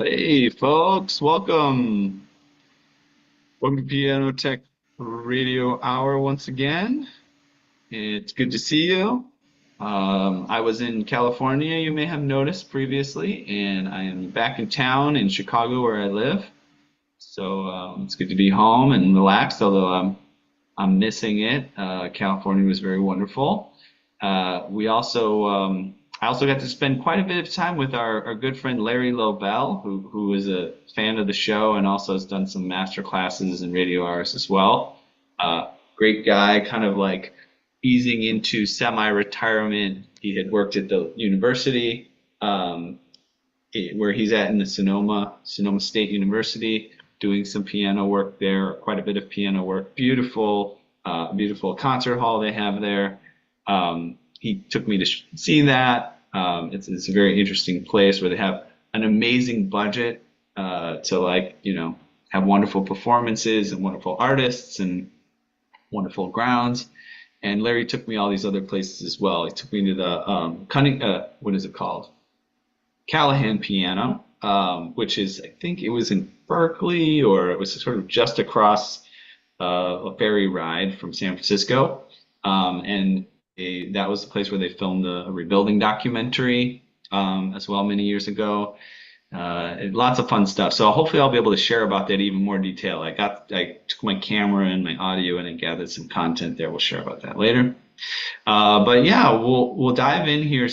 Hey, folks, welcome. Welcome to Piano Tech Radio Hour once again. It's good to see you. I was in California, you may have noticed previously, and I am back in town in Chicago where I live. So it's good to be home and relaxed, although I'm missing it. California was very wonderful. We also I also got to spend quite a bit of time with our good friend Larry Lobel, who is a fan of the show and also has done some master classes and radio hours as well. Great guy, kind of like easing into semi-retirement. He had worked at the university where he's at in the Sonoma State University, doing some piano work there, quite a bit of piano work. Beautiful concert hall they have there. He took me to see that. It's a very interesting place where they have an amazing budget to have wonderful performances and wonderful artists and wonderful grounds. And Larry took me all these other places as well. He took me to the what is it called? Callahan Piano, which is, I think it was in Berkeley, or it was sort of just across a ferry ride from San Francisco. And that was the place where they filmed a rebuilding documentary as well many years ago. Lots of fun stuff. So hopefully I'll be able to share about that even more detail. I took my camera and my audio and I gathered some content there. We'll share about that later. But yeah, we'll dive in here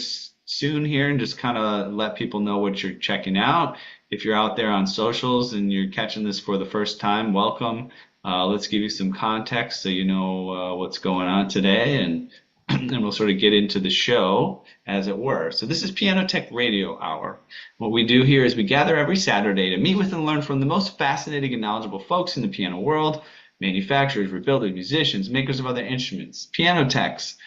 soon here and just kind of let people know what you're checking out. If you're out there on socials and you're catching this for the first time, welcome. Let's give you some context so you know what's going on today, and and we'll sort of get into the show, as it were. So this is Piano Tech Radio Hour. What we do here is we gather every Saturday to meet with and learn from the most fascinating and knowledgeable folks in the piano world: manufacturers, rebuilders, musicians, makers of other instruments, piano techs.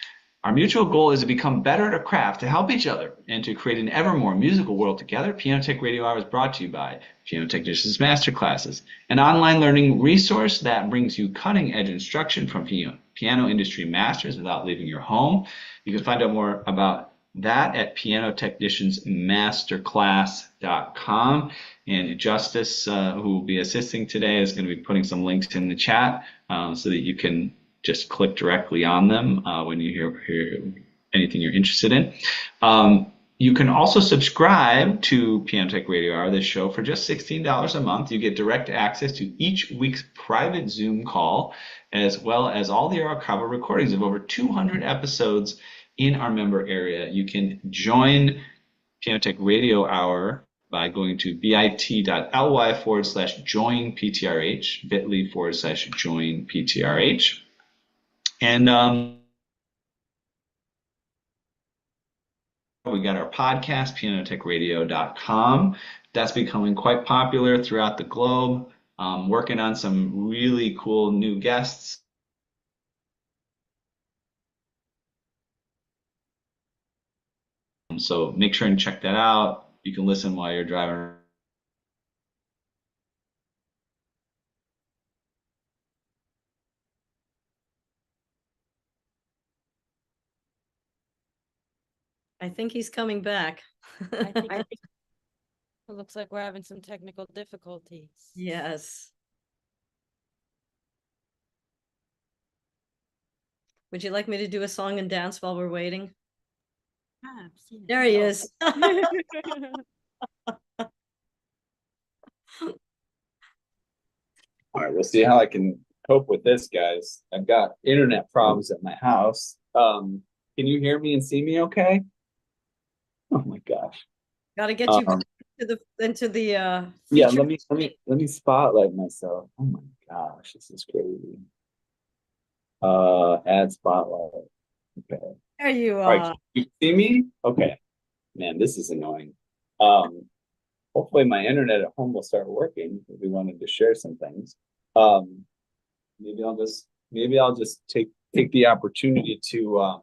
Our mutual goal is to become better at a craft, to help each other, and to create an ever more musical world together. Piano Tech Radio Hour is brought to you by Piano Technicians Masterclasses, an online learning resource that brings you cutting-edge instruction from piano industry masters without leaving your home. You can find out more about that at pianotechniciansmasterclass.com. And Justice, who will be assisting today, is going to be putting some links in the chat so that you can just click directly on them when you hear anything you're interested in. You can also subscribe to Piano Tech Radio Hour, this show, for just $16 a month. You get direct access to each week's private Zoom call, as well as all the archival recordings of over 200 episodes in our member area. You can join Piano Tech Radio Hour by going to bit.ly/join-PTRH, bit.ly/join-PTRH. And we got our podcast, pianotechradio.com. That's becoming quite popular throughout the globe. Working on some really cool new guests. So make sure and check that out. You can listen while you're driving. I think he's coming back. It looks like we're having some technical difficulties. Yes. Would you like me to do a song and dance while we're waiting? There he is. All right, we'll see how I can cope with this, guys. I've got internet problems at my house. Can you hear me and see me okay? Oh my gosh. Gotta get you into the yeah, let me spotlight myself. Oh my gosh, this is crazy. Add spotlight. Okay. There you are. All right, you see me? Okay. Man, this is annoying. Hopefully my internet at home will start working if we wanted to share some things. Maybe I'll just take the opportunity to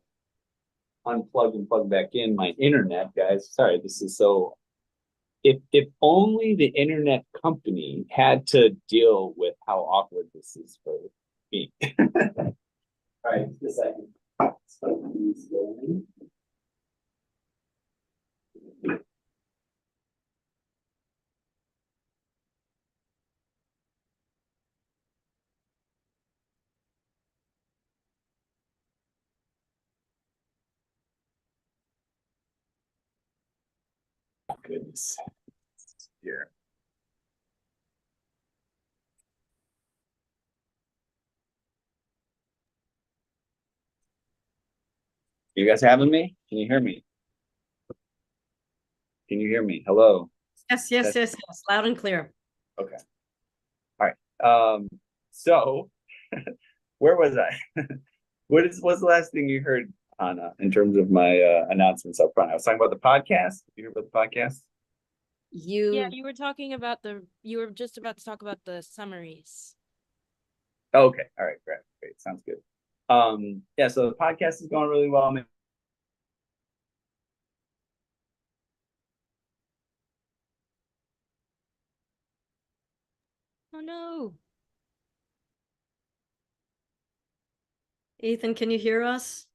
unplug and plug back in my internet, guys. Sorry, this is so. If only the internet company had to deal with how awkward this is for me. All right, just a second. goodness. Here. You guys having me? Can you hear me? Can you hear me? Hello. Yes, yes, yes, yes, loud and clear. Okay. All right. So where was I? What's the last thing you heard, Anna, in terms of my announcements up front? I was talking about the podcast. Did you hear about the podcast? Yeah, you were talking about you were just about to talk about the summaries. Okay. All right. Great. Great. Sounds good. Yeah, so the podcast is going really well. Oh no. Ethan, can you hear us?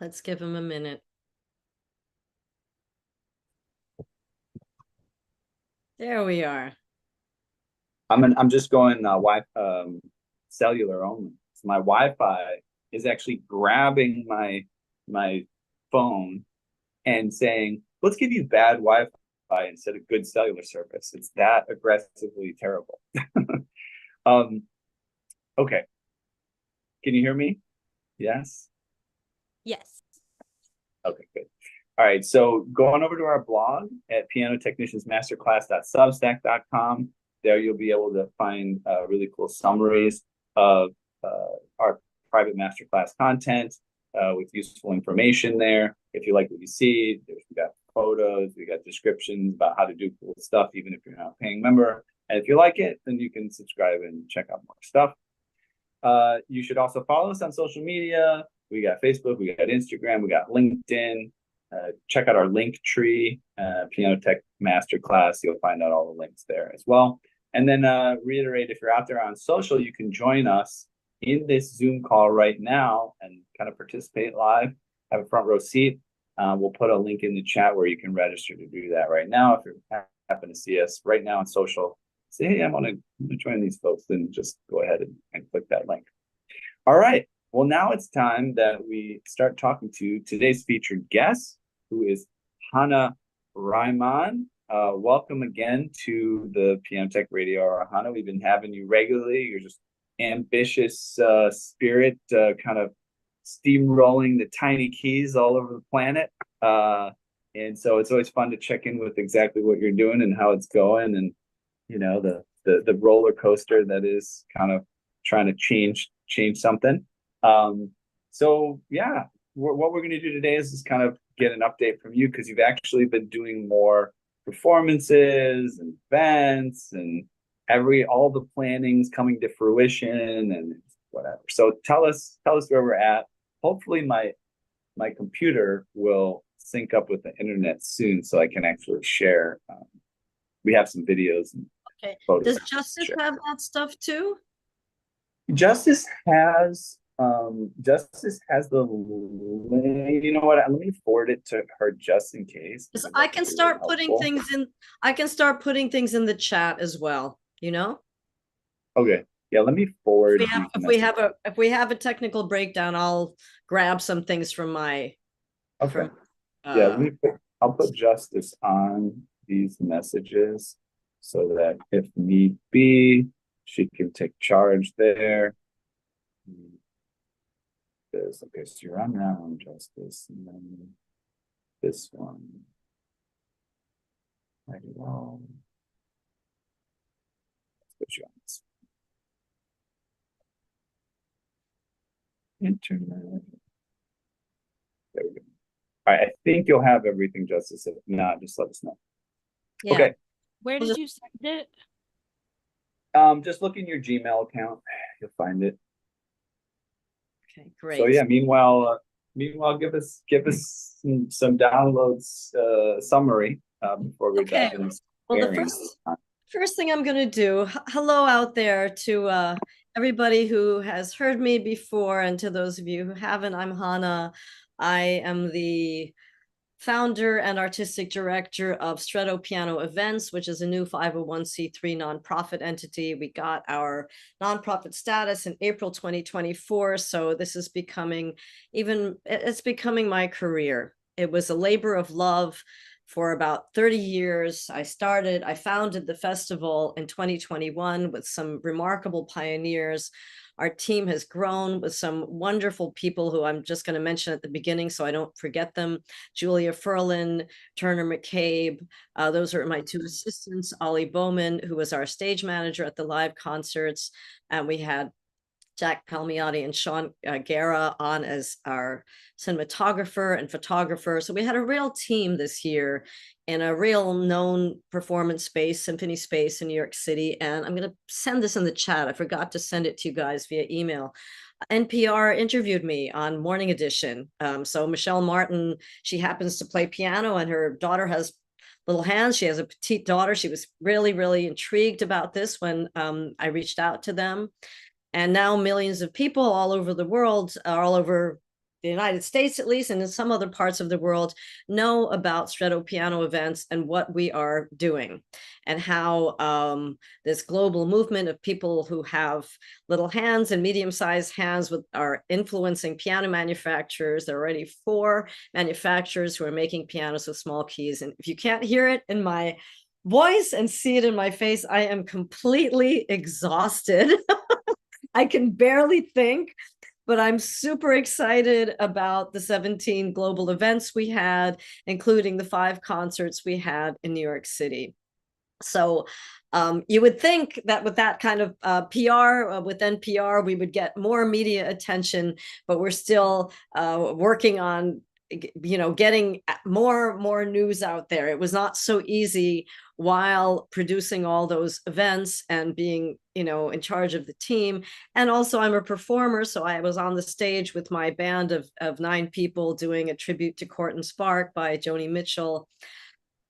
Let's give him a minute. There we are. I'm just going cellular only. So my Wi-Fi is actually grabbing my phone and saying, "Let's give you bad Wi-Fi instead of good cellular service." It's that aggressively terrible. um, okay. Can you hear me? Yes. Yes. Okay, good. All right, so going over to our blog at pianotechniciansmasterclass.substack.com. There you'll be able to find really cool summaries of our private masterclass content with useful information there. If you like what you see, we got photos, we got descriptions about how to do cool stuff, even if you're not a paying member. And if you like it, then you can subscribe and check out more stuff. You should also follow us on social media. We got Facebook, we got Instagram, we got LinkedIn. Check out our link tree, Piano Tech Masterclass. You'll find out all the links there as well. And then reiterate, if you're out there on social, you can join us in this Zoom call right now and kind of participate live, have a front row seat. We'll put a link in the chat where you can register to do that right now. If you happen to see us right now on social, say, hey, I want to join these folks, then just go ahead and click that link. All right. Well, now it's time that we start talking to today's featured guest, who is Hannah Reimann. Welcome again to the Piano Tech Radio. Hannah, we've been having you regularly. You're just ambitious spirit, kind of steamrolling the tiny keys all over the planet. And so it's always fun to check in with exactly what you're doing and how it's going, and you know, the roller coaster that is kind of trying to change something. So yeah, what we're going to do today is just kind of get an update from you, because you've actually been doing more performances and events, and all the planning's coming to fruition and whatever. So tell us where we're at. Hopefully my computer will sync up with the internet soon so I can actually share. We have some videos and photos. Does Justice have that stuff too? Justice has the link. You know what? Let me forward it to her just in case. I can start putting things in. I can start putting things in the chat as well. You know. Okay. Yeah. Let me forward. If we have a technical breakdown, I'll grab some things from my. Okay. Yeah. I'll put Justice on these messages so that if need be, she can take charge there. Okay, so you're on that one, Justice, and then this one. Right, well, let's put you on this. Internet. There we go. All right, I think you'll have everything, Justice. If not, just let us know. Yeah. Okay. Where did you send it? Just look in your Gmail account. You'll find it. Okay, great. So yeah, meanwhile, give us some downloads summary before we dive into. Well, the first thing I'm going to do, hello out there to everybody who has heard me before, and to those of you who haven't, I'm Hannah. I am the founder and artistic director of Stretto Piano Events, which is a new 501c3 nonprofit entity. We got our nonprofit status in April 2024. So this is becoming it's becoming my career. It was a labor of love for about 30 years. I founded the festival in 2021 with some remarkable pioneers. Our team has grown with some wonderful people who I'm just going to mention at the beginning so I don't forget them. Julia Furlan, Turner McCabe. Those are my two assistants. Ollie Bowman, who was our stage manager at the live concerts. And we had Jack Palmiotti and Sean Guerra on as our cinematographer and photographer. So we had a real team this year in a real known performance space, symphony space in New York City. And I'm going to send this in the chat. I forgot to send it to you guys via email. NPR interviewed me on Morning Edition. So Michelle Martin, she happens to play piano and her daughter has little hands. She has a petite daughter. She was really, really intrigued about this when I reached out to them. And now millions of people all over the world, all over the United States at least, and in some other parts of the world, know about Stretto Piano Events and what we are doing, and how this global movement of people who have little hands and medium-sized hands are influencing piano manufacturers. There are already 4 manufacturers who are making pianos with small keys. And if you can't hear it in my voice and see it in my face, I am completely exhausted. I can barely think, but I'm super excited about the 17 global events we had, including the 5 concerts we had in New York City. So you would think that with that kind of PR, with NPR, we would get more media attention, but we're still working on getting more news out there. It was not so easy while producing all those events and being in charge of the team. And also I'm a performer, so I was on the stage with my band of 9 people doing a tribute to Court and Spark by Joni Mitchell.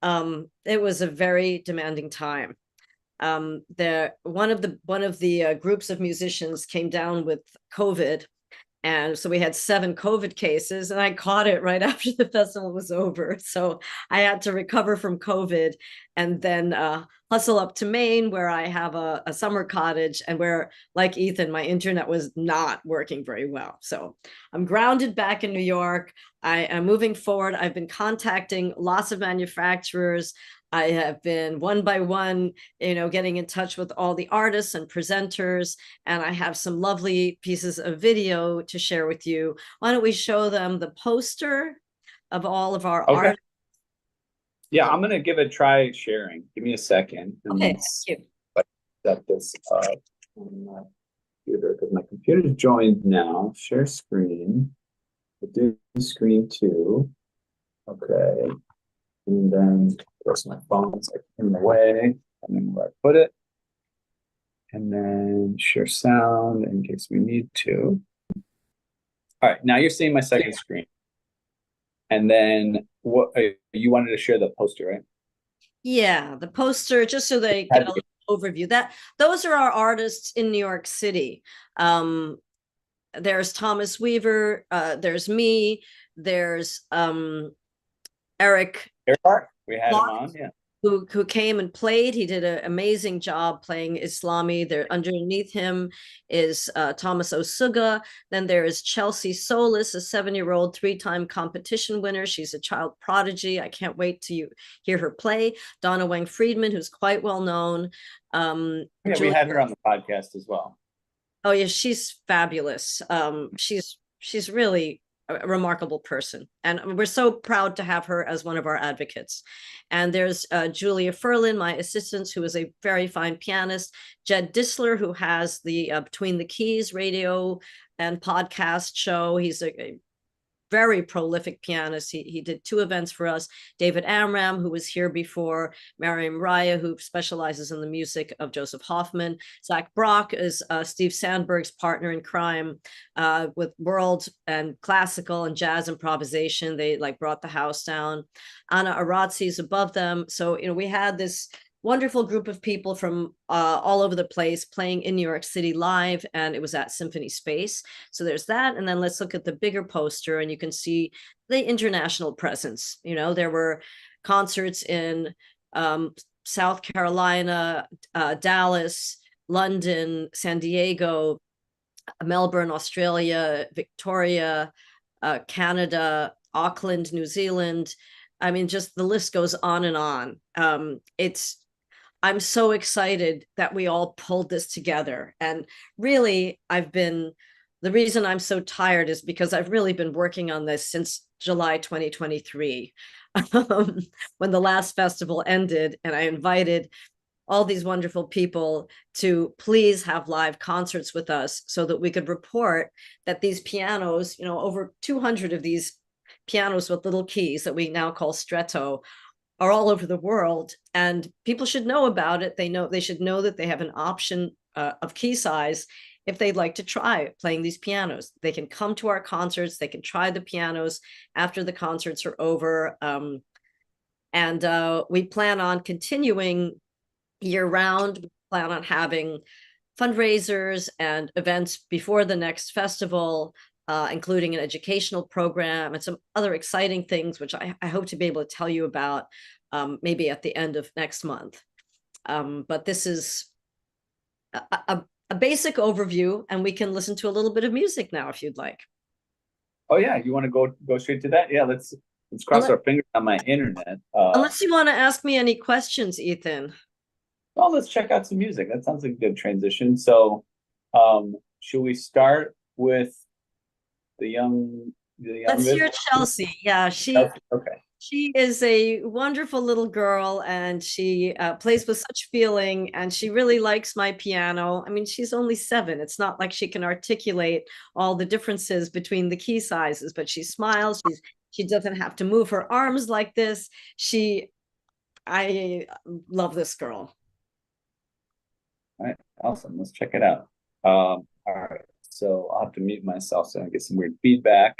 It was a very demanding time. One of the groups of musicians came down with COVID. And so we had 7 COVID cases, and I caught it right after the festival was over. So I had to recover from COVID and then hustle up to Maine, where I have a summer cottage, and where, like Ethan, my internet was not working very well. So I'm grounded back in New York. I am moving forward. I've been contacting lots of manufacturers. I have been one by one, getting in touch with all the artists and presenters, and I have some lovely pieces of video to share with you. Why don't we show them the poster of all of our art? Yeah, I'm gonna give it a try sharing. Give me a second. Okay, thank you. Set this up on my computer because my computer's joined now. Share screen. We'll do screen 2. Okay. And then, of course, my phone's like in the way, and then where I put it. And then share sound in case we need to. All right, now you're seeing my second screen. And then what you wanted to share the poster, right? Yeah, the poster, just so they get a little overview. Those are our artists in New York City. There's Thomas Weaver, there's me, there's Eric. We had him on, yeah. Who came and played. He did an amazing job playing Islami. There underneath him is Thomas Osuga. Then there is Chelsea Solis, a 7-year-old 3-time competition winner. She's a child prodigy. I can't wait to hear her play. Donna Wang Friedman, who's quite well known. Yeah, we had her on the podcast as well. Oh yeah, she's fabulous. She's really a remarkable person, and we're so proud to have her as one of our advocates. And there's Julia Furlan, my assistant, who is a very fine pianist. Jed Disler, who has the Between the Keys radio and podcast show. He's a very prolific pianist. He did 2 events for us. David Amram, who was here before. Mariam Raya, who specializes in the music of Joseph Hoffman. Zach Brock is Steve Sandberg's partner in crime with world and classical and jazz improvisation. They brought the house down. Anna Arazzi is above them. So, we had this wonderful group of people from all over the place playing in New York City live, and it was at Symphony Space. So there's that. And then let's look at the bigger poster, and you can see the international presence. You know, there were concerts in South Carolina, Dallas, London, San Diego, Melbourne, Australia, Victoria, Canada, Auckland, New Zealand. I mean, just the list goes on and on. I'm so excited that we all pulled this together. And really, the reason I'm so tired is because I've really been working on this since July 2023, when the last festival ended, and I invited all these wonderful people to please have live concerts with us so that we could report that these pianos, you know, over 200 of these pianos with little keys that we now call Stretto, are all over the world, and people should know about it. They should know that they have an option of key size if they'd like to try playing these pianos. They can come to our concerts, they can try the pianos after the concerts are over. And we plan on continuing year round. We plan on having fundraisers and events before the next festival, including an educational program and some other exciting things, which I hope to be able to tell you about maybe at the end of next month. But this is a basic overview, and we can listen to a little bit of music now if you'd like. Oh yeah, you want to go straight to that? Yeah, let's cross our fingers on my internet. Unless you want to ask me any questions, Ethan. Well, let's check out some music. That sounds like a good transition. So, should we start with the young? Let's hear Chelsea. Yeah, okay. She is a wonderful little girl, and she plays with such feeling, and she really likes my piano. I mean, she's only 7. It's not like she can articulate all the differences between the key sizes, but she smiles. She doesn't have to move her arms like this. I love this girl. All right, awesome. Let's check it out. All right, so I'll have to mute myself so I don't get some weird feedback.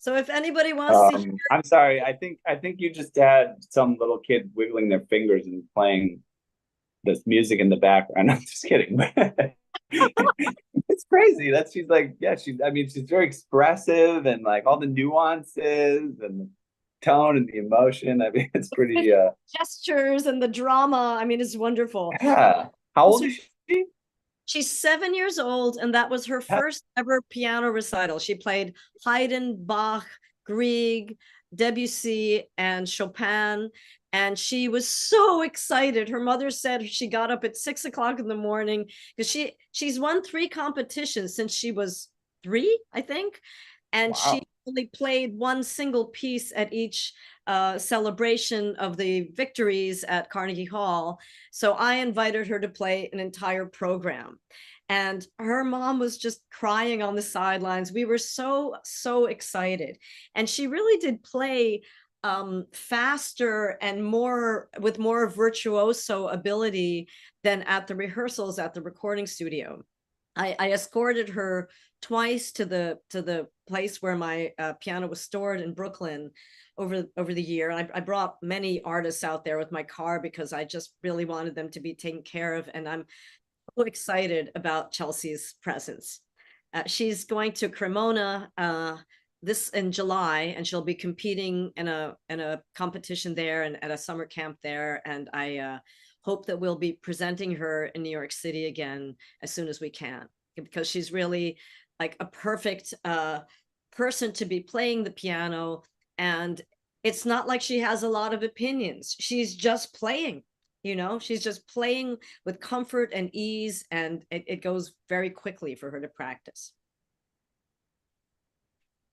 So if anybody wants to hear, I'm sorry. I think you just had some little kid wiggling their fingers and playing this music in the background. I'm just kidding. It's crazy that she's like, yeah, I mean, she's very expressive and like all the nuances and the tone and the emotion. I mean, it's pretty gestures and the drama. I mean, it's wonderful. Yeah. How old is she? She's 7 years old, and that was her first ever piano recital. She played Haydn, Bach, Grieg, Debussy, and Chopin. And she was so excited. Her mother said she got up at 6 o'clock in the morning because she's won 3 competitions since she was 3, I think. And Wow. she only played one single piece at each celebration of the victories at Carnegie Hall. So I invited her to play an entire program. And her mom was just crying on the sidelines. We were so excited. And she really did play faster and with more virtuoso ability than at the rehearsals at the recording studio. I escorted her twice to the place where my piano was stored in Brooklyn over the year. And I brought many artists out there with my car because I just really wanted them to be taken care of. And I'm so excited about Chelsea's presence. She's going to Cremona this in July, and she'll be competing in a competition there and at a summer camp there. And I hope that we'll be presenting her in New York City again as soon as we can, because she's really like a perfect person to be playing the piano. And it's not like she has a lot of opinions. She's just playing, she's just playing with comfort and ease, and it goes very quickly for her to practice.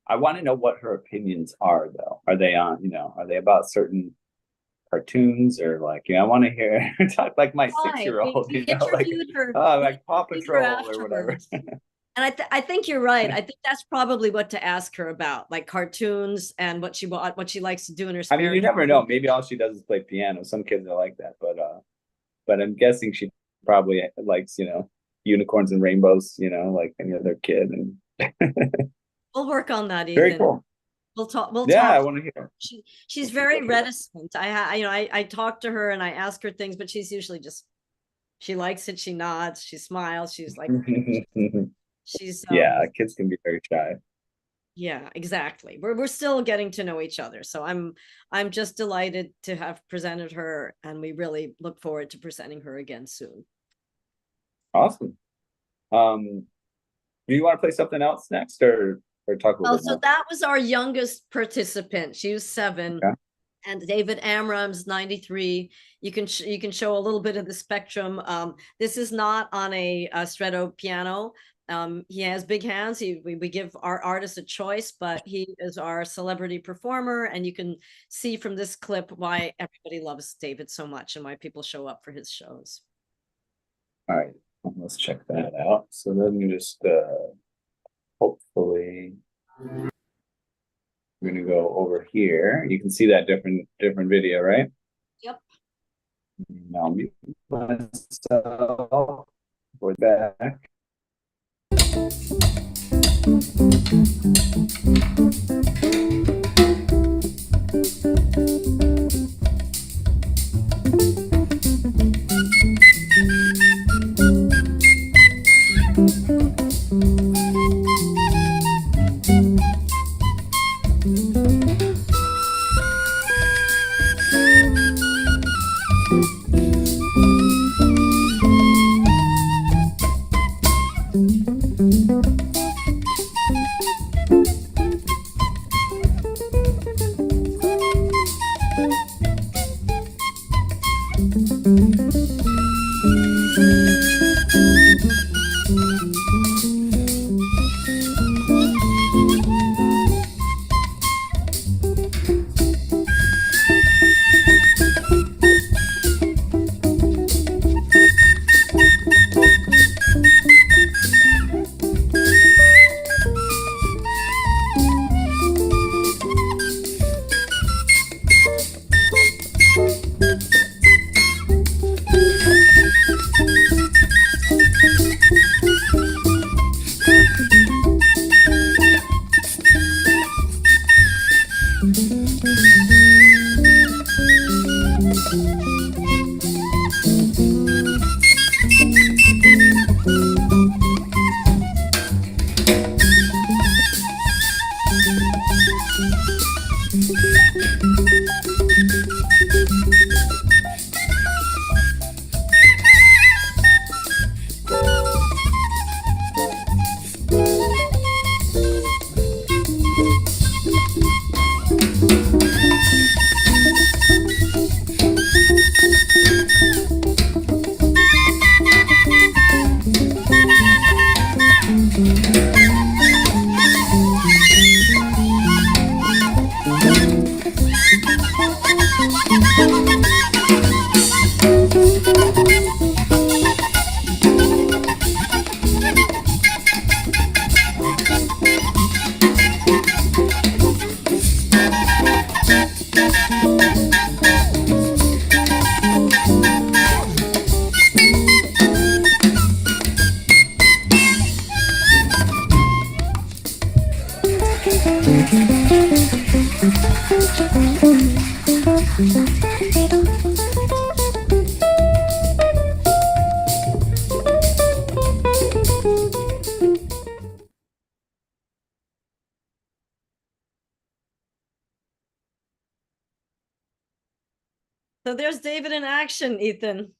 I want to know what her opinions are, though. Are they are they about certain cartoons, or like, I want to hear her talk like my 6-year-old, like Paw Patrol or whatever. And I think you're right. I think that's probably what to ask her about, like cartoons and what she likes to do in her spare time. I mean, you never know. Maybe all she does is play piano. Some kids are like that, but I'm guessing she probably likes, unicorns and rainbows, like any other kid. And we'll work on that, Ethan. Very cool. We'll talk. I want to hear. She's very reticent. I talk to her and I ask her things, but she's usually just, she likes it. She nods. She smiles. She's like, she's kids can be very shy. Yeah, exactly. We're still getting to know each other. So I'm just delighted to have presented her, and we really look forward to presenting her again soon. Awesome. Do you want to play something else next, or talk a little bit more? That was our youngest participant. She was 7. Okay. And David Amram's 93. You can show a little bit of the spectrum. This is not on a Stretto piano. He has big hands. We give our artists a choice, but he is our celebrity performer, and you can see from this clip why everybody loves David so much and why people show up for his shows. All right, let's check that out. So let me just hopefully we're gonna go over here. You can see that different video, right? Yep. Now mute myself. We're back. So there's David in action, Ethan.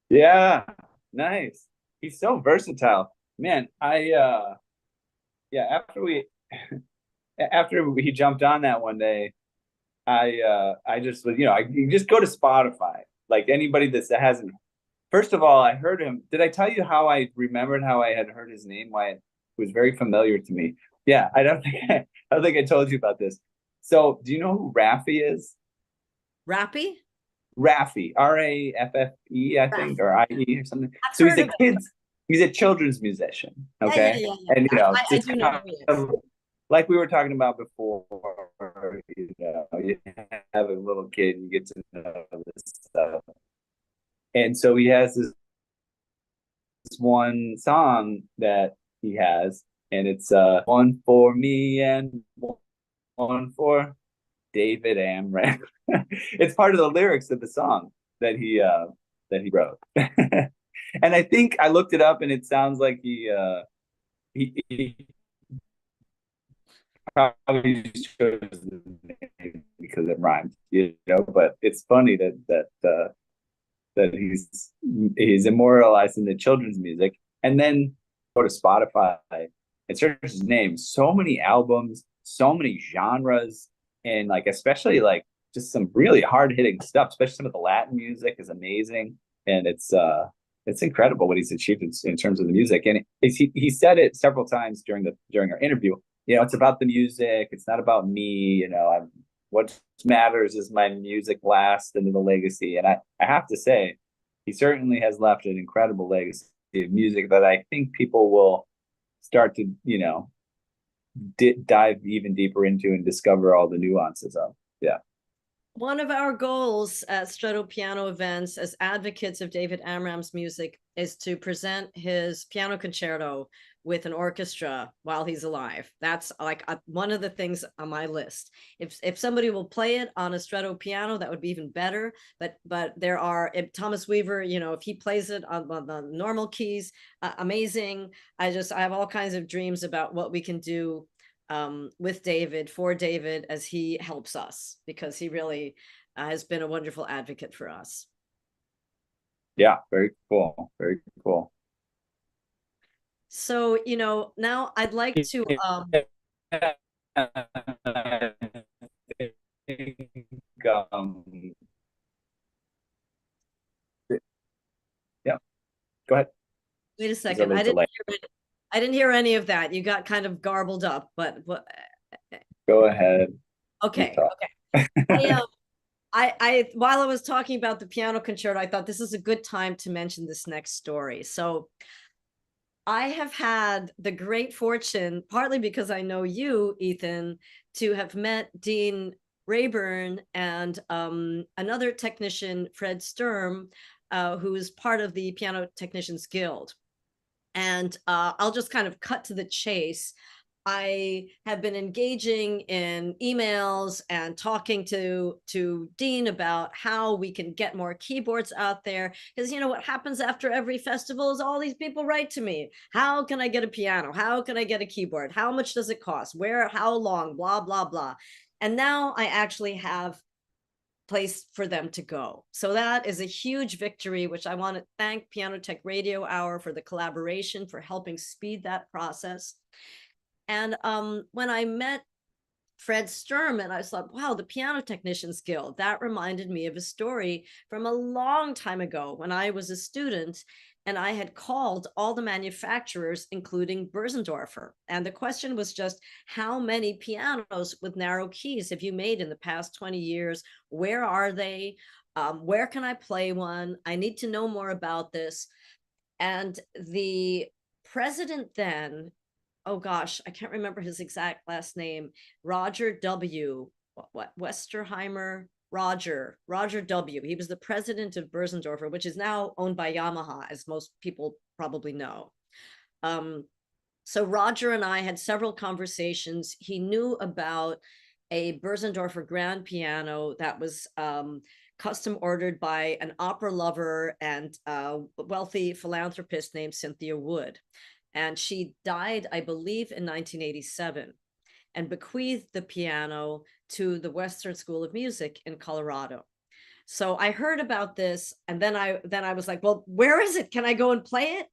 Yeah, nice. He's so versatile. Man, yeah, after he jumped on that one day, I just was, you just go to Spotify. Like anybody that hasn't, first of all, I heard him. Did I tell you how I remembered how I had heard his name? Why it was very familiar to me. Yeah, I don't think I told you about this. So, do you know who Raffi is? Rappy? Raffi, Raffe, I think, or IE or something. I've So heard of it. He's a children's musician. Yeah, Okay. yeah. And I do know who he is. like we were talking about before, you have a little kid, you get to know this stuff. And so he has this one song that he has, and it's one for me and one for David Amram. It's part of the lyrics of the song that he wrote. And I think I looked it up, and it sounds like he probably chose the name because it rhymes, But it's funny that he's immortalized in the children's music, and then go to Spotify and search his name. So many albums, so many genres, and like especially like just some really hard hitting stuff. Especially some of the Latin music is amazing, and it's incredible what he's achieved in terms of the music. And he said it several times during our interview. It's about the music. It's not about me. What matters is my music lasts into the legacy. And I have to say, he certainly has left an incredible legacy of music that I think people will start to, dive even deeper into and discover all the nuances of. Yeah. One of our goals at Stretto Piano Events as advocates of David Amram's music is to present his piano concerto with an orchestra while he's alive. That's like one of the things on my list. If somebody will play it on a Stretto piano, that would be even better. But there are, if Thomas Weaver, if he plays it on the normal keys, amazing. I have all kinds of dreams about what we can do with David, for David, as he helps us, because he really has been a wonderful advocate for us. Yeah, very cool. Very cool. So, now I'd like to yeah, go ahead. Wait a second. I didn't hear any of that. You got kind of garbled up, but go ahead. Okay. I while I was talking about the piano concerto, I thought this is a good time to mention this next story. So I have had the great fortune, partly because I know you, Ethan, to have met Dean Rayburn and another technician, Fred Sturm, who is part of the Piano Technicians Guild. And I'll just kind of cut to the chase. I have been engaging in emails and talking to Dean about how we can get more keyboards out there. Because you know what happens after every festival is all these people write to me. How can I get a piano? How can I get a keyboard? How much does it cost? Where, how long, blah, blah, blah. And now I actually have place for them to go. So that is a huge victory, which I want to thank Piano Tech Radio Hour for the collaboration, for helping speed that process. And when I met Fred Sturm, and I thought, wow, the Piano Technicians Guild, that reminded me of a story from a long time ago when I was a student and I had called all the manufacturers, including Bösendorfer. And the question was just, how many pianos with narrow keys have you made in the past 20 years? Where are they? Where can I play one? I need to know more about this. And the president then, oh gosh, I can't remember his exact last name, Roger W. Westerheimer, Roger W. He was the president of Bösendorfer, which is now owned by Yamaha, as most people probably know. So Roger and I had several conversations. He knew about a Bösendorfer grand piano that was custom ordered by an opera lover and wealthy philanthropist named Cynthia Wood. And she died, I believe, in 1987 and bequeathed the piano to the Western School of Music in Colorado. So I heard about this, and then I was like, well, where is it? Can I go and play it?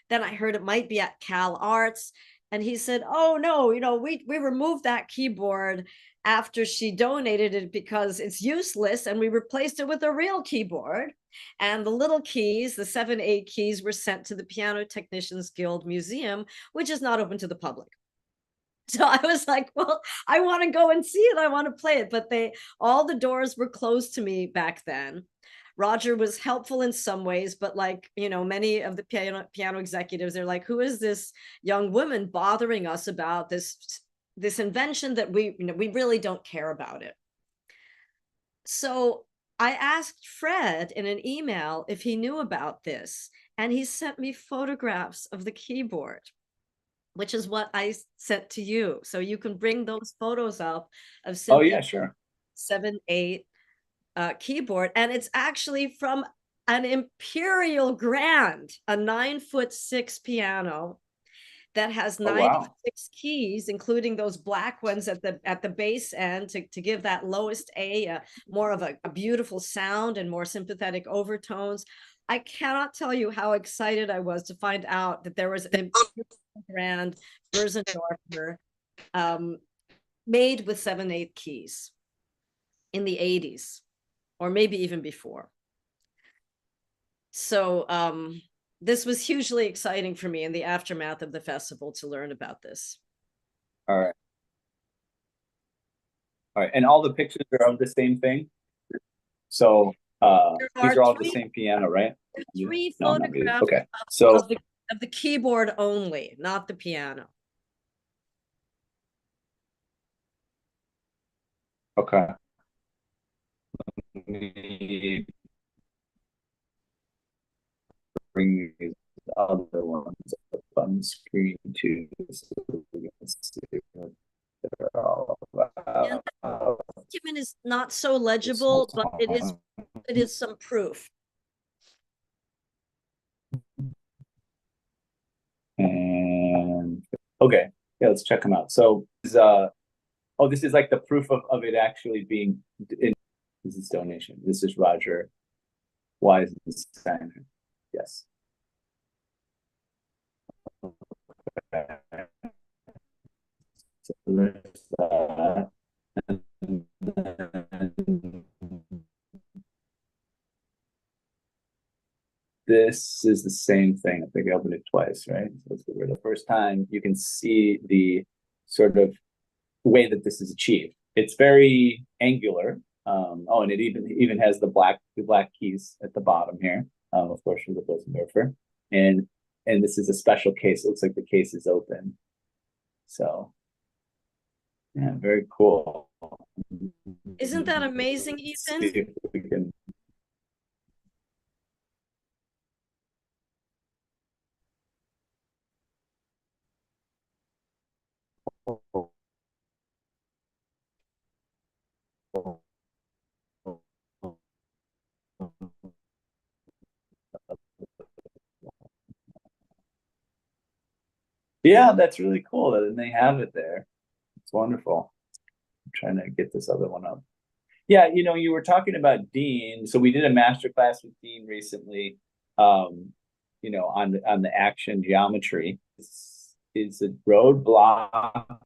Then I heard it might be at Cal Arts. And he said, oh, no, you know, we removed that keyboard after she donated it because it's useless, and we replaced it with a real keyboard. And the little keys, the 7/8 keys, were sent to the Piano Technicians Guild Museum, which is not open to the public. So I was like, well, I want to go and see it. I want to play it. But all the doors were closed to me back then. Roger was helpful in some ways, but like, you know, many of the piano executives, they're like, who is this young woman bothering us about this invention that we really don't care about it? So I asked Fred in an email if he knew about this, and he sent me photographs of the keyboard, which is what I sent to you. So you can bring those photos up of Oh yeah, sure. 7/8 keyboard, and it's actually from an Imperial Grand, a 9'6" piano that has 96 keys, including those black ones at the base end to give that lowest A more of a beautiful sound and more sympathetic overtones. I cannot tell you how excited I was to find out that there was an Imperial Grand Bösendorfer made with 7/8 keys in the 80s. Or maybe even before. So this was hugely exciting for me in the aftermath of the festival to learn about this. All right. All right. And all the pictures are of the same thing? So these are all the same piano, right? Three photographs okay. So of the keyboard only, not the piano. Okay. Bring these other ones up on the screen too, so we can see what they're all about. Yeah, the document is not so legible, but it is some proof. And okay, yeah, let's check them out. So oh, this is like the proof of it actually being in. This is donation. This is Roger Wise designer. Yes. So there's that. And then this is the same thing. I think I opened it twice, right? So for the first time, you can see the sort of way that this is achieved. It's very angular. Oh, and it even has the black keys at the bottom here. Of course, from the Bösendorfer. And this is a special case. It looks like the case is open. So yeah, very cool. Isn't that amazing, Ethan? See if we can... Yeah, that's really cool that they have it there. It's wonderful. I'm trying to get this other one up. Yeah, you were talking about Dean. So we did a master class with Dean recently, on the action geometry. Is a roadblock,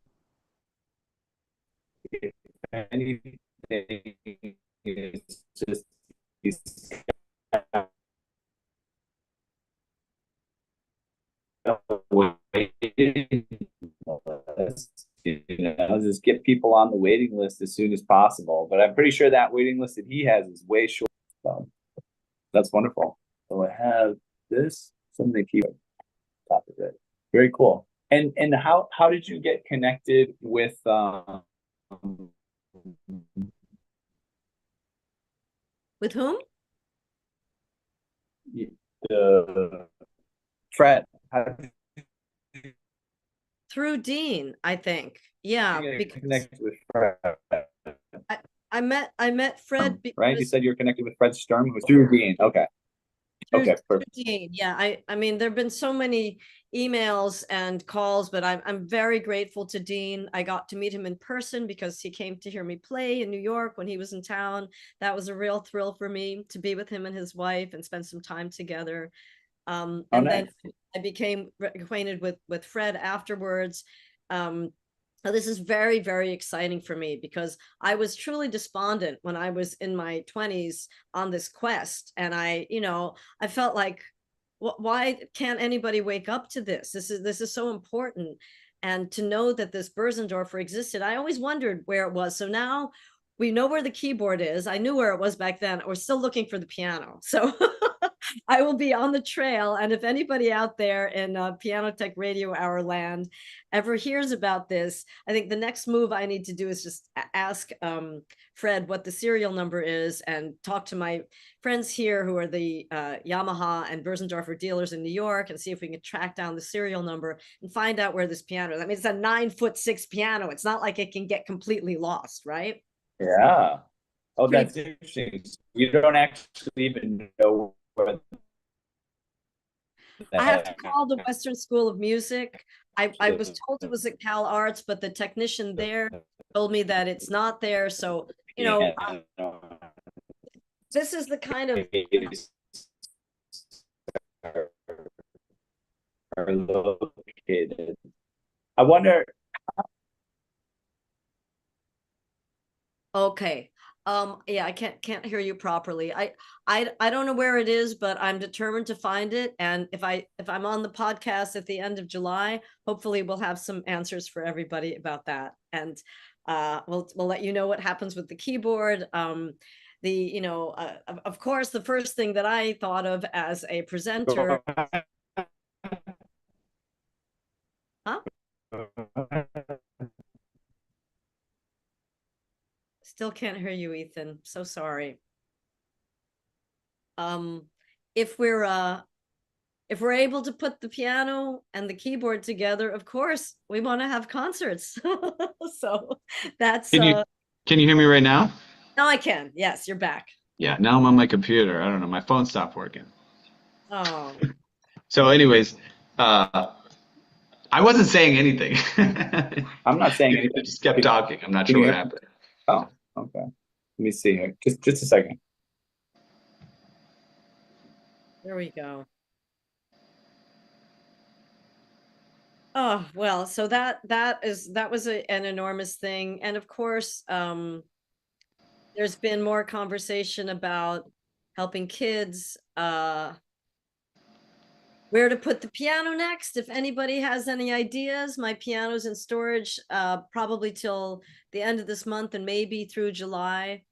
if anything, it's just these waiting list. Just get people on the waiting list as soon as possible. But I'm pretty sure that waiting list that he has is way short. So that's wonderful. So I have this, something to keep on top of it. Very cool. And how did you get connected with With whom? Fred? How did Through Dean, I think. Yeah, you get because connected with Fred? I met Fred Right? You because said you're connected with Fred Sturm, who's through Dean. Okay. Okay, through perfect. Dean. Yeah, I mean, there've been so many emails and calls, but I'm very grateful to Dean. I got to meet him in person because he came to hear me play in New York when he was in town. That was a real thrill for me to be with him and his wife and spend some time together. Oh, And nice. then I became acquainted with Fred afterwards. This is very, very exciting for me because I was truly despondent when I was in my 20s on this quest. And I felt like, why can't anybody wake up to this? This is so important. And to know that this Börsendorfer existed, I always wondered where it was. So now we know where the keyboard is. I knew where it was back then. We're still looking for the piano. So I will be on the trail. And if anybody out there in Piano Tech Radio Hour land ever hears about this, I think the next move I need to do is just ask Fred what the serial number is and talk to my friends here who are the Yamaha and Börsendorfer dealers in New York and see if we can track down the serial number and find out where this piano is. I mean, it's a 9'6" piano. It's not like it can get completely lost, right? Yeah. Oh, Pretty. that's interesting. You don't actually even know where I have to call the Western School of Music. I was told it was at Cal Arts, but the technician there told me that it's not there. So, this is the kind of are located. I wonder. Okay. Yeah, I can't hear you properly. I don't know where it is, but I'm determined to find it. And if I'm on the podcast at the end of July, hopefully we'll have some answers for everybody about that. And we'll let you know what happens with the keyboard. Of course, the first thing that I thought of as a presenter. Huh? Still can't hear you, Ethan. So sorry. If we're able to put the piano and the keyboard together, of course, we want to have concerts. So that's Can you hear me right now? now I can. Yes, you're back. Yeah, now I'm on my computer. I don't know, my phone stopped working. Oh. So anyways, I wasn't saying anything. I'm not saying I anything. just kept talking. I'm not sure what happened. Oh, okay. Let me see here. Just a second. There we go. Oh, well, so that was an enormous thing. And of course, there's been more conversation about helping kids, where to put the piano next. If anybody has any ideas, my piano's in storage probably till the end of this month and maybe through July.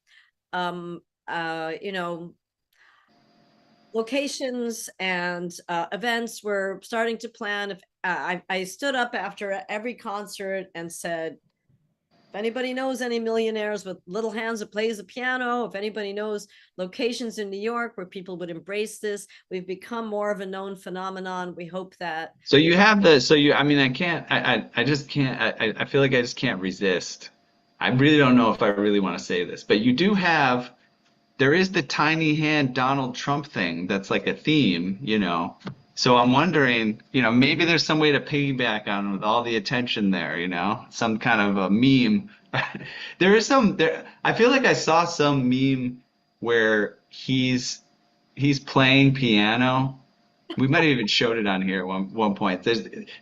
Locations and events, we're starting to plan. If I stood up after every concert and said, If anybody knows any millionaires with little hands that plays the piano, if anybody knows locations in New York where people would embrace this, we've become more of a known phenomenon. We hope that. So you have the, so you, I mean, I can't, I just can't, I feel like I just can't resist. I really don't know if I really want to say this, but you do have, there is the tiny hand Donald Trump thing that's like a theme, you know. So I'm wondering, you know, maybe there's some way to piggyback on with all the attention there, you know, some kind of a meme. There is some there. I feel like I saw some meme where he's playing piano. We might have even showed it on here at one point.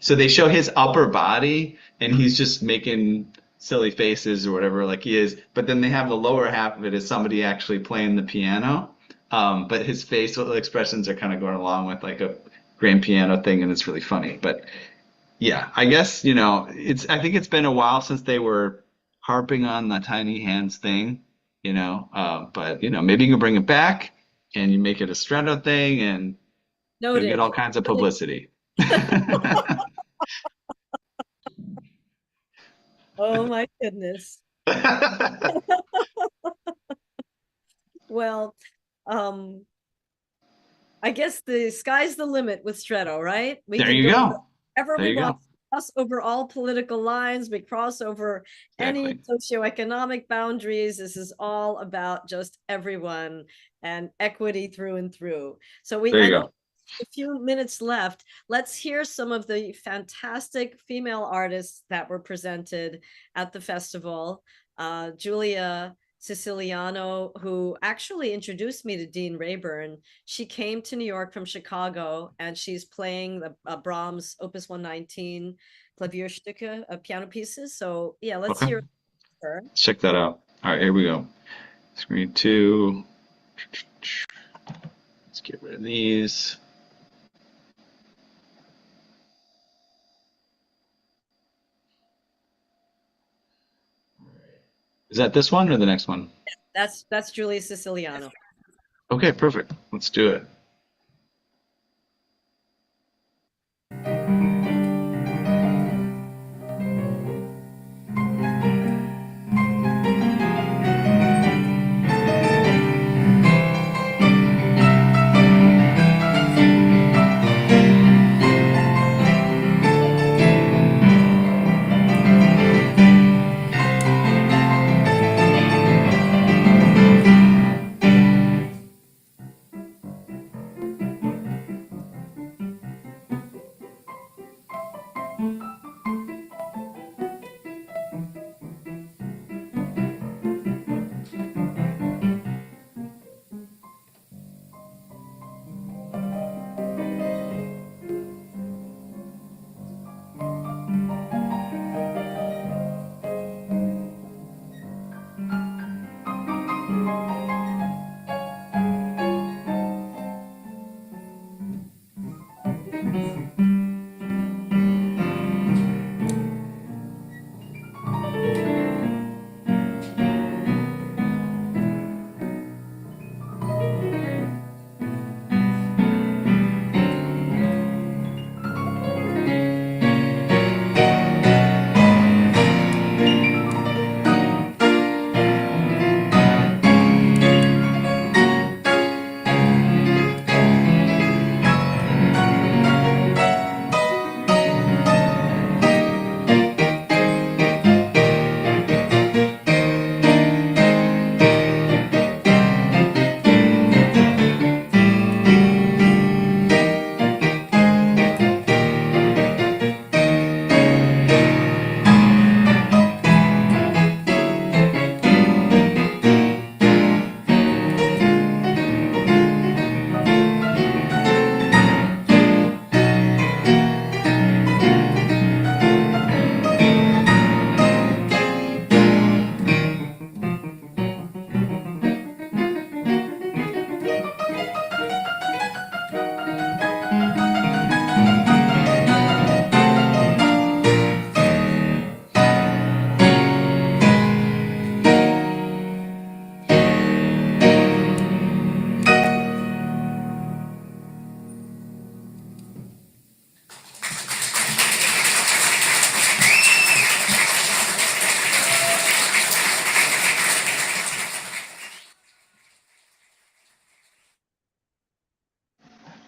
So they show his upper body and he's just making silly faces or whatever like he is, but then they have the lower half of it as somebody actually playing the piano. But his facial expressions are kind of going along with like a grand piano thing, and it's really funny. But yeah, I guess, you know, I think it's been a while since they were harping on the tiny hands thing, you know. But you know, maybe you can bring it back and you make it a Stretto thing, and you'll Noted. get all kinds of publicity. Oh my goodness. Well, I guess the sky's the limit with Stretto, right? We There can you go go. wherever There we you want. go. Cross over all political lines. We cross over any Exactly. socioeconomic boundaries. This is all about just everyone and equity through and through. So There I you know go. a few minutes left. Let's hear some of the fantastic female artists that were presented at the festival. Julia Siciliano, who actually introduced me to Dean Rayburn. She came to New York from Chicago, and she's playing the Brahms Opus 119 Klavierstücke, piano pieces. So yeah, let's Okay. hear her. Check that out. All right, here we go. Screen two. Let's get rid of these. Is that this one or the next one? That's Julia Siciliano. Okay, perfect. Let's do it.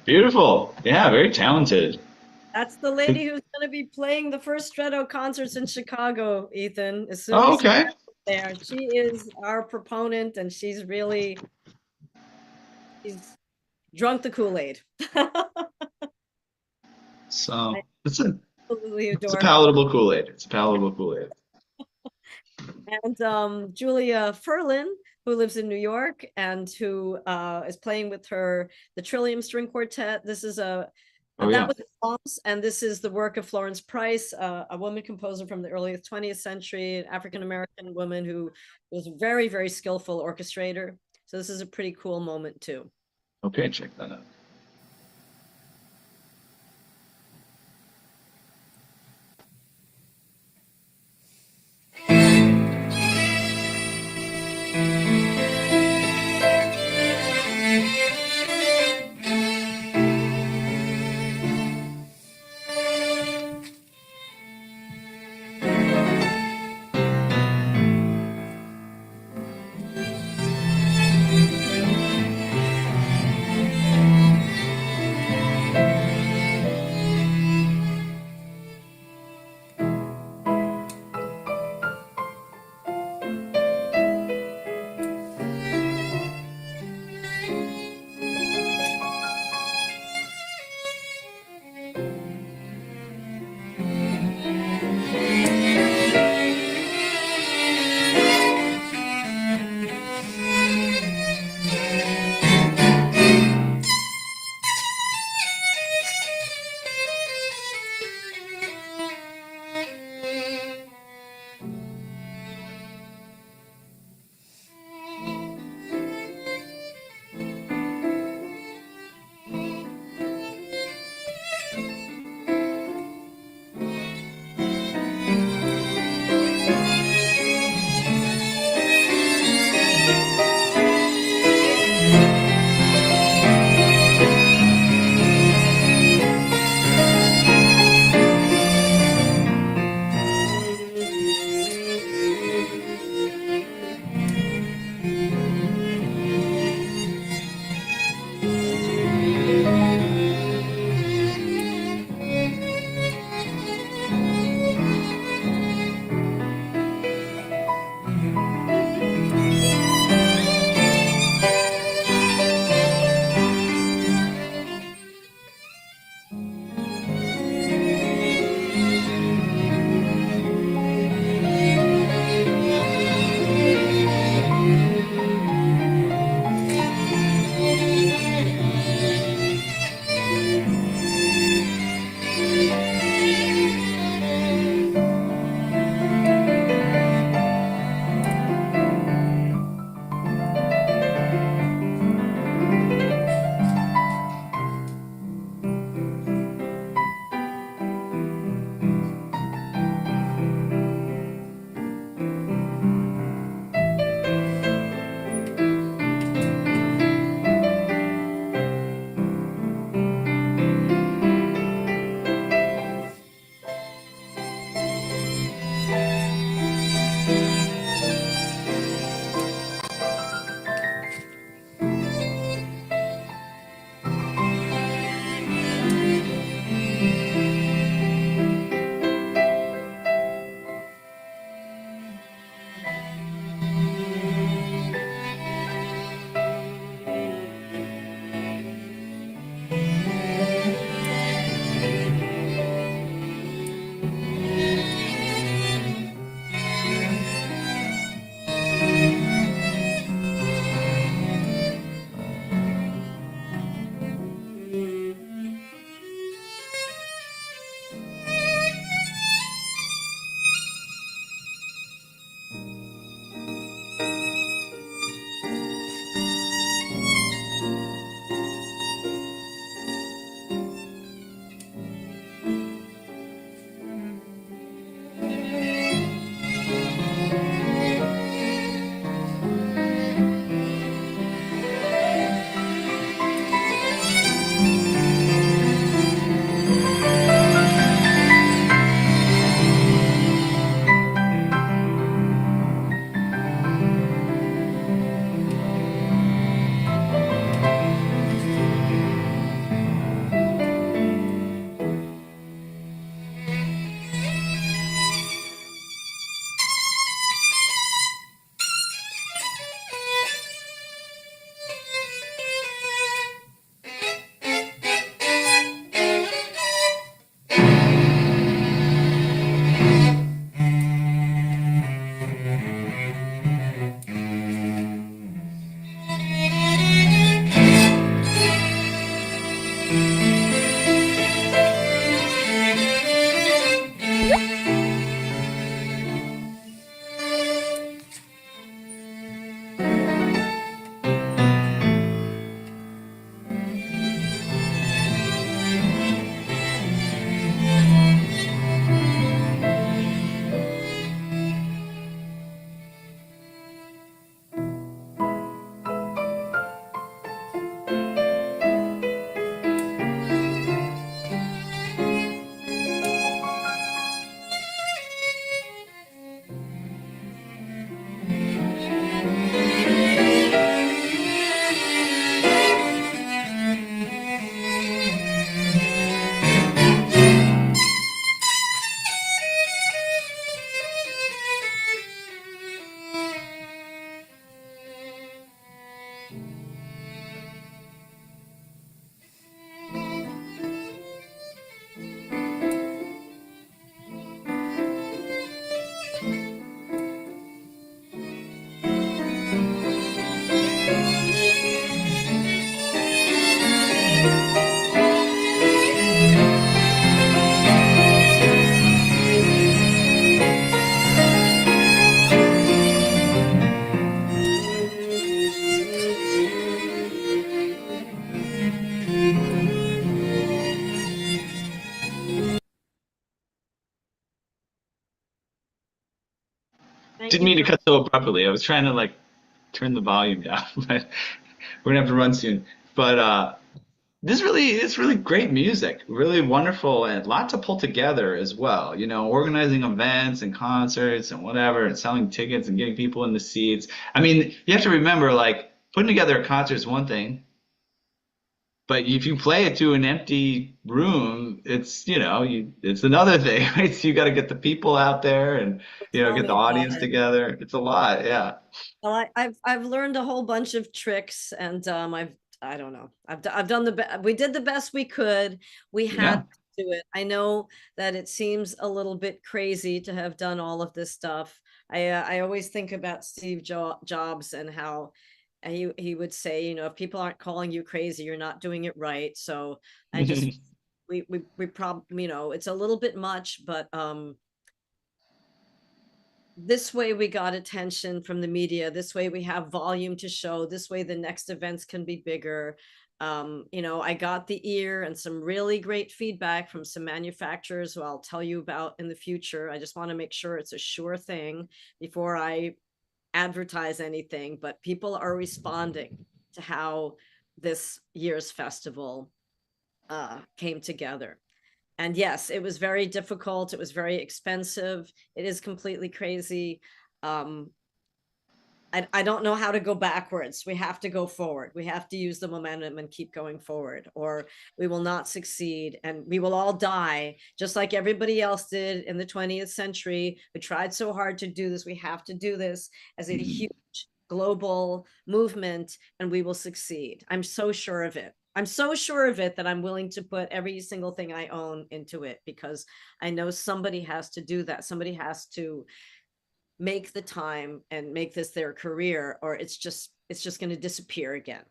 Beautiful. Yeah, very talented. That's the lady who's going to be playing the first Stretto concerts in Chicago, Ethan. As soon Oh, as you okay. get there, she is our proponent, and she's drunk the Kool-Aid. So I absolutely it's a adore her. palatable Kool-Aid. It's a palatable Kool-Aid. And Julia Furlan, who lives in New York and who is playing with the Trillium String Quartet. This is Oh, that yeah. was Psalms, and this is the work of Florence Price, a woman composer from the early 20th century, an African-American woman who was a very, very skillful orchestrator. So this is a pretty cool moment too. Okay, check that out. Thank Didn't you mean to for cut so abruptly. I was trying to like turn the volume down, but we're gonna have to run soon. But it's really great music, really wonderful, and a lot to pull together as well. You know, organizing events and concerts and whatever, and selling tickets and getting people in the seats. I mean, you have to remember, like, putting together a concert is one thing, but if you play it to an empty room, it's, you know, it's another thing, right? So you got to get the people out there and, you know, Tell get the me about audience it. together. It's a lot, yeah. Well, I've learned a whole bunch of tricks, and I don't know. I've done we did the best we could. We had Yeah. to do it. I know that it seems a little bit crazy to have done all of this stuff. I always think about Jobs and how he would say, you know, if people aren't calling you crazy, you're not doing it right. So I just we probably, you know, it's a little bit much, but this way we got attention from the media. This way we have volume to show. This way the next events can be bigger. You know, I got the ear and some really great feedback from some manufacturers who I'll tell you about in the future. I just want to make sure it's a sure thing before I advertise anything, but people are responding to how this year's festival came together. And yes, it was very difficult. It was very expensive. It is completely crazy. Um, I don't know how to go backwards. We have to go forward. We have to use the momentum and keep going forward, or we will not succeed and we will all die, just like everybody else did in the 20th century. We tried so hard to do this. We have to do this as a huge global movement, and we will succeed. I'm so sure of it. I'm so sure of it that I'm willing to put every single thing I own into it, because I know somebody has to do that. Somebody has to make the time and make this their career, or it's just going to disappear again.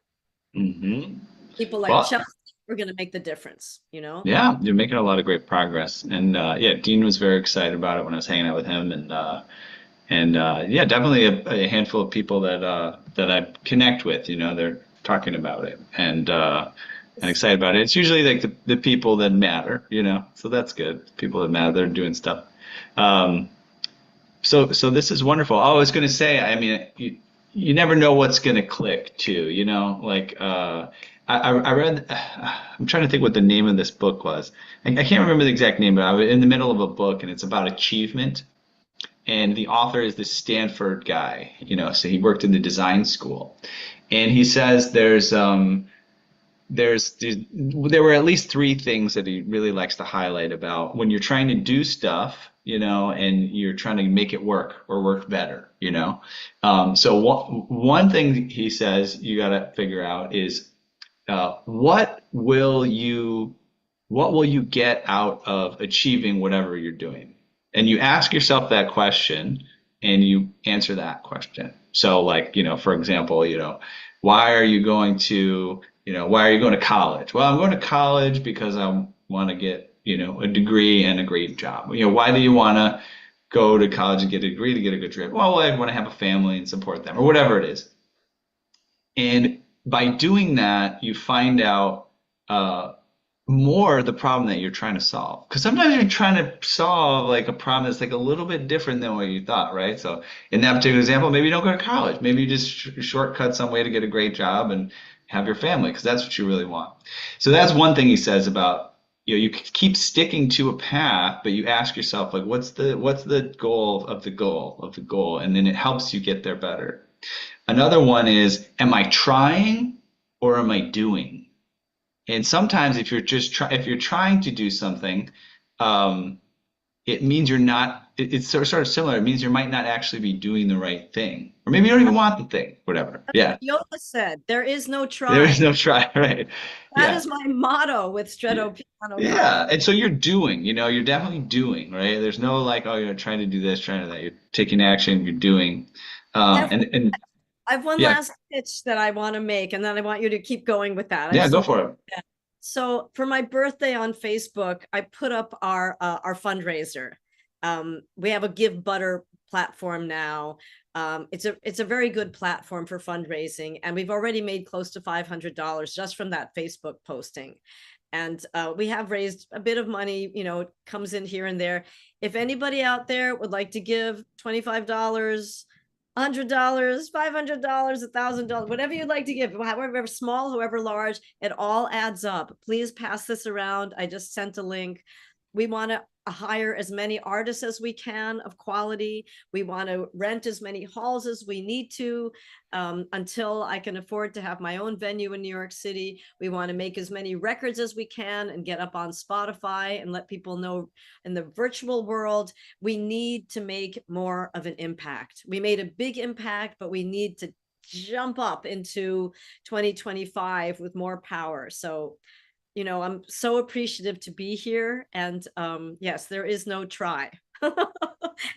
Hmm. People like Well, Chelsea are going to make the difference, you know? yeah, you're making a lot of great progress. And yeah, Dean was very excited about it when I was hanging out with him, and yeah, definitely a handful of people that I connect with. You know, they're talking about it and excited about it. It's usually like the people that matter. You know, so that's good. People that matter, they're doing stuff. Um, so this is wonderful. Oh, I was going to say, I mean, you never know what's going to click too. You know, like I read. I'm trying to think what the name of this book was. I can't remember the exact name, but I was in the middle of a book, and it's about achievement, and the author is this Stanford guy, you know, so he worked in the design school. And he says there were at least three things that he really likes to highlight about when you're trying to do stuff, you know, and you're trying to make it work or work better, you know. So one thing he says you got to figure out is what will you get out of achieving whatever you're doing? And you ask yourself that question and you answer that question. So like, you know, for example, you know, why are you going to, you know, why are you going to college? Well, I'm going to college because I want to get, you know, a degree and a great job. You know, why do you want to go to college and get a degree to get a good job? Well, I want to have a family and support them or whatever it is. And by doing that, you find out uh, more the problem that you're trying to solve. Because sometimes you're trying to solve like a problem that's like a little bit different than what you thought, right? So in that particular example, maybe you don't go to college. Maybe you just shortcut some way to get a great job and have your family because that's what you really want. So that's one thing he says about, you know, you keep sticking to a path, but you ask yourself like, what's the goal of the goal of the goal, and then it helps you get there better. Another one is, am I trying or am I doing? And sometimes if if you're trying to do something, um, it means you're not, it's sort of similar. It means you might not actually be doing the right thing. Or maybe you don't even want the thing, whatever. That's Yeah. what Yoda said. There is no There is trying. no try, right? That Yeah. is my motto with Yeah. Stretto Piano Concert. Yeah. And so you're doing, you know, you're definitely doing, right? There's no like, oh, you're trying to do this, trying to that. You're taking action, you're doing. I have, And I have one yeah, last pitch that I want to make, and then I want you to keep going with that. I'm yeah, go so for it. So for my birthday on Facebook, I put up our fundraiser. We have a Give Butter platform now. It's a very good platform for fundraising, and we've already made close to $500 just from that Facebook posting. And we have raised a bit of money, you know, it comes in here and there. If anybody out there would like to give $25, $100, $500, $1,000, whatever you'd like to give, however small, however large, it all adds up. Please pass this around. I just sent a link. We want to hire as many artists as we can of quality. We want to rent as many halls as we need to until I can afford to have my own venue in New York City. We want to make as many records as we can and get up on Spotify and let people know in the virtual world. We need to make more of an impact. We made a big impact, but we need to jump up into 2025 with more power. So, you know, I'm so appreciative to be here. And yes, there is no try.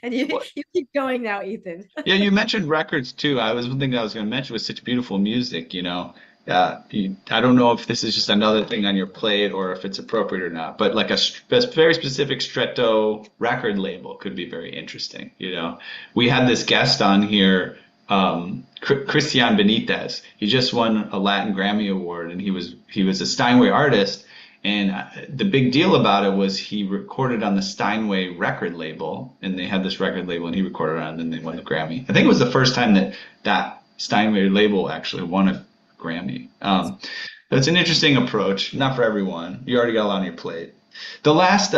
And you keep going now, Ethan. Yeah, you mentioned records too. One thing I was going to mention was such beautiful music, you know. I don't know if this is just another thing on your plate or if it's appropriate or not, but like a very specific Stretto record label could be very interesting, you know. We had this guest on here, Christian Benitez. He just won a Latin Grammy Award, and he was a Steinway artist. And the big deal about it was he recorded on the Steinway record label, and they had this record label, and he recorded on it, and then they won the Grammy. I think it was the first time that Steinway label actually won a Grammy. That's an interesting approach. Not for everyone. You already got a lot on your plate. The last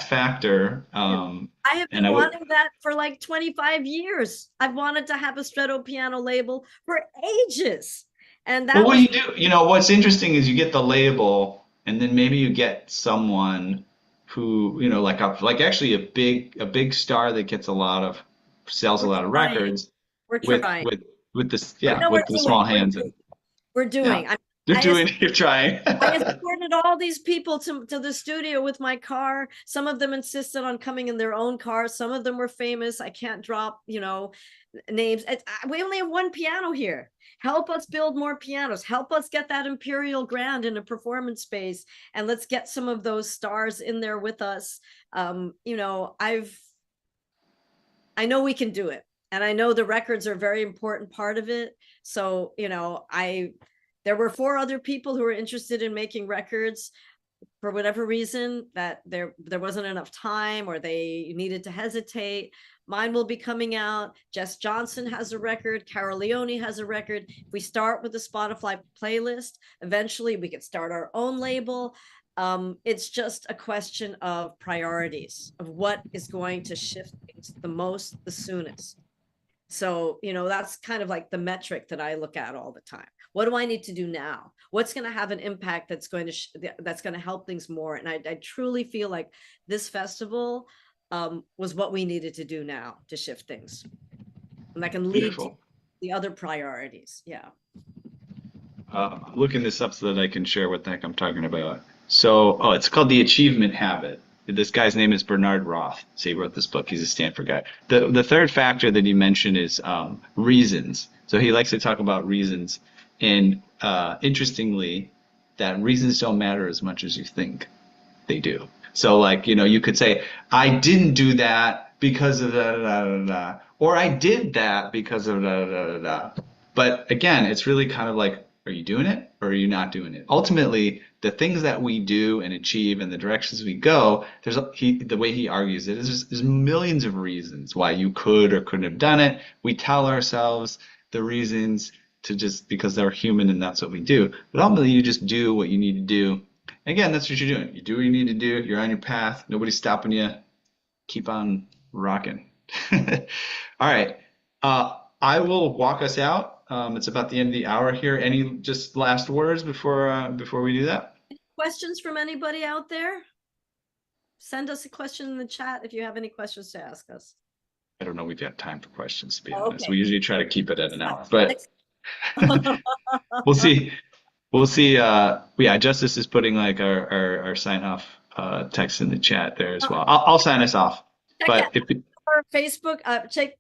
factor. I have been wanting that for like 25 years. I've wanted to have a Stretto piano label for ages. And that what you do, you know, what's interesting is you get the label, and then maybe you get someone who, you know, like actually a big star that gets sells a lot of records with this, with the small hands. We're doing. Yeah. You're trying. I escorted all these people to the studio with my car. Some of them insisted on coming in their own car. Some of them were famous. I can't drop, you know, names. We only have one piano here. Help us build more pianos. Help us get that Imperial Grand in a performance space, and let's get some of those stars in there with us. You know, I know we can do it, and I know the records are a very important part of it. So, you know, there were 4 other people who were interested in making records. For whatever reason, that there wasn't enough time, or they needed to hesitate. Mine will be coming out. Jess Johnson has a record. Carol Leone has a record. If we start with the Spotify playlist, eventually we could start our own label. It's just a question of priorities, of what is going to shift things the most, the soonest. So, you know, that's kind of like the metric that I look at all the time. What do I need to do now? What's going to have an impact that's going to help things more? And I truly feel like this festival was what we needed to do now to shift things. And that can lead to the other priorities. Yeah. I'm looking this up so that I can share what the heck I'm talking about. So, it's called The Achievement Habit. This guy's name is Bernard Roth. So he wrote this book. He's a Stanford guy. The third factor that he mentioned is reasons. So he likes to talk about reasons. And interestingly, that reasons don't matter as much as you think they do. So, like, you know, you could say, I didn't do that because of da da da da, or I did that because of da da da da. But again, it's really kind of like, are you doing it or are you not doing it? Ultimately, the things that we do and achieve and the directions we go, the way he argues it is there's millions of reasons why you could or couldn't have done it. We tell ourselves the reasons to just because they're human and that's what we do. But ultimately, you just do what you need to do. Again, that's what you're doing. You do what you need to do. You're on your path. Nobody's stopping you. Keep on rocking. All right. I will walk us out. It's about the end of the hour here. Any just last words before we do that? Questions from anybody out there? Send us a question in the chat if you have any questions to ask us. I don't know. We've got time for questions, to be honest. We usually try to keep it at an hour, but we'll see. We'll see. Yeah, Justice is putting like our sign off text in the chat there as well. I'll sign us off. But if our Facebook,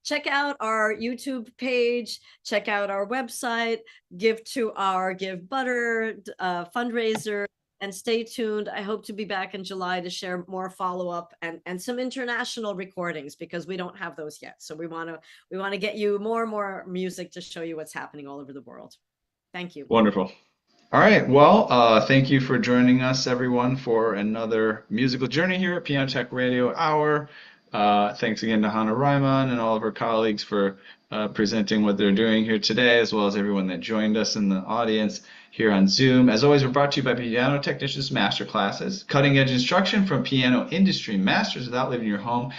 check out our YouTube page, check out our website, give to our Give Butter fundraiser, and stay tuned. I hope to be back in July to share more follow-up and some international recordings, because we don't have those yet. So we want to get you more and more music to show you what's happening all over the world. Thank you. Wonderful. All right. Well, thank you for joining us, everyone, for another musical journey here at Piano Tech Radio Hour. Thanks again to Hannah Reimann and all of her colleagues for presenting what they're doing here today, as well as everyone that joined us in the audience here on Zoom. As always, we're brought to you by Piano Technicians Masterclasses, cutting edge instruction from piano industry masters without leaving your home.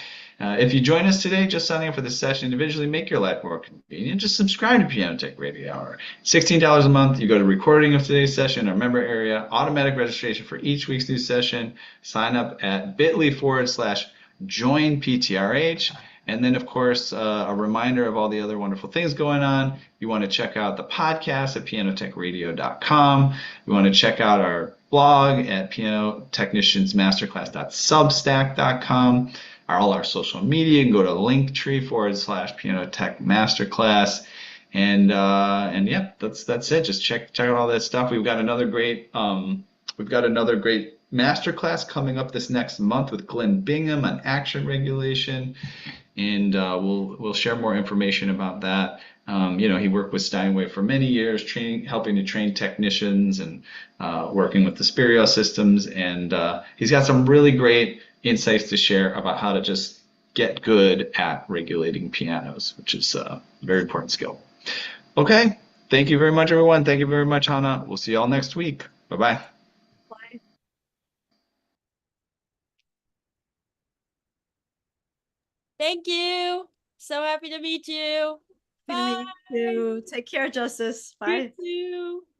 If you join us today, just signing up for the session individually, make your life more convenient. Just subscribe to Piano Tech Radio Hour. $16 a month. You go to recording of today's session, our member area, automatic registration for each week's new session. Sign up at bit.ly/join PTRH. And then, of course, a reminder of all the other wonderful things going on. You want to check out the podcast at pianotechradio.com. You want to check out our blog at pianotechniciansmasterclass.substack.com. All our social media. You can go to linktree/pianotech masterclass. And yeah, that's it. Just check out all that stuff. We've got another great masterclass coming up this next month with Glenn Bingham on action regulation, and we'll share more information about that. He worked with Steinway for many years, helping to train technicians and working with the Spirio systems, and he's got some really great insights to share about how to just get good at regulating pianos, which is a very important skill. Okay, thank you very much, everyone. Thank you very much, Hannah. We'll see you all next week. Bye-bye. Bye. Thank you. So happy to meet you. Happy to meet you. Take care, Justice. Bye. You too.